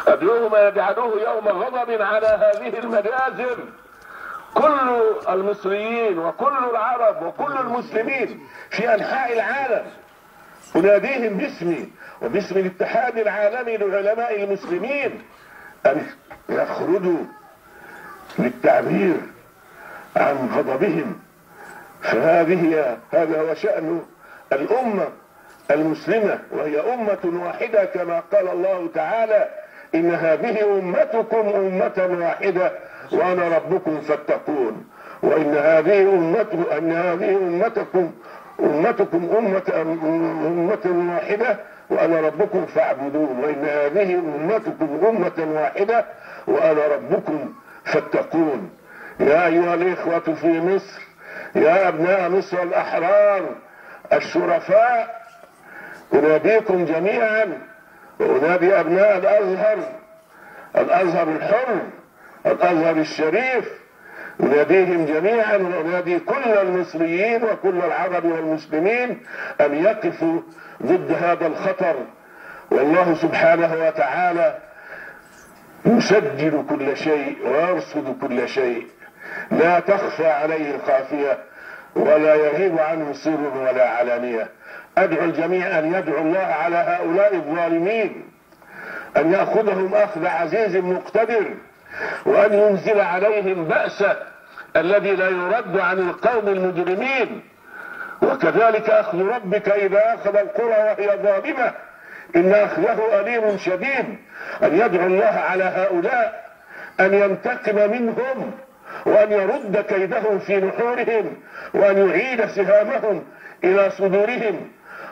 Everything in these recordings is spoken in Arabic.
أدعوهم يجعلوه يوم غضب على هذه المجازر. كل المصريين وكل العرب وكل المسلمين في أنحاء العالم أناديهم باسمي وباسم الاتحاد العالمي لعلماء المسلمين أن يخرجوا للتعبير عن غضبهم. هذا هو شأن الأمة المسلمة، وهي أمة واحدة كما قال الله تعالى: إن هذه أمتكم أمة واحدة وأنا ربكم فاتقون. وإن هذه أمتكم أمة واحدة وأنا ربكم فاعبدون. وإن هذه أمتكم أمة واحدة وأنا ربكم فاتقون. يا أيها الإخوة في مصر، يا أبناء مصر الأحرار الشرفاء، أناديكم جميعا وأنادي أبناء الأزهر الحر، الأزهر الشريف، أناديهم جميعا وأنادي كل المصريين وكل العرب والمسلمين أن يقفوا ضد هذا الخطر. والله سبحانه وتعالى يسجل كل شيء ويرصد كل شيء، لا تخفى عليه خافية ولا يغيب عنه سر ولا علانية. أدعو الجميع أن يدعو الله على هؤلاء الظالمين، أن يأخذهم أخذ عزيز مقتدر، وأن ينزل عليهم بأسه الذي لا يرد عن القوم المجرمين. وكذلك أخذ ربك إذا أخذ القرى وهي ظالمة إن أخذه أليم شديد. أن يدعو الله على هؤلاء أن ينتقم منهم وأن يرد كيدهم في نحورهم وأن يعيد سهامهم إلى صدورهم،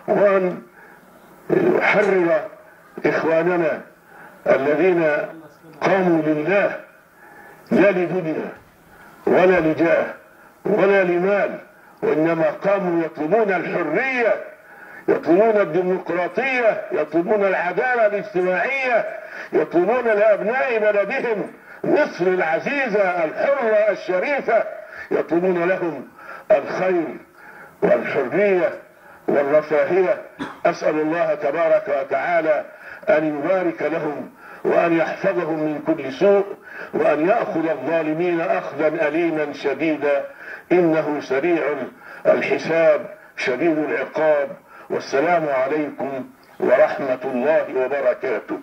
وأن يحرر إخواننا الذين قاموا لله لا لدنيا ولا لجاه ولا لمال، وإنما قاموا يطلبون الحرية، يطلبون الديمقراطية، يطلبون العدالة الاجتماعية، يطلبون لأبناء بلدهم مصر العزيزة الحرة الشريفة، يطلبون لهم الخير والحرية والرفاهية. أسأل الله تبارك وتعالى أن يبارك لهم وأن يحفظهم من كل سوء، وأن يأخذ الظالمين أخذا أليما شديدا، إنه سريع الحساب شديد العقاب. والسلام عليكم ورحمة الله وبركاته.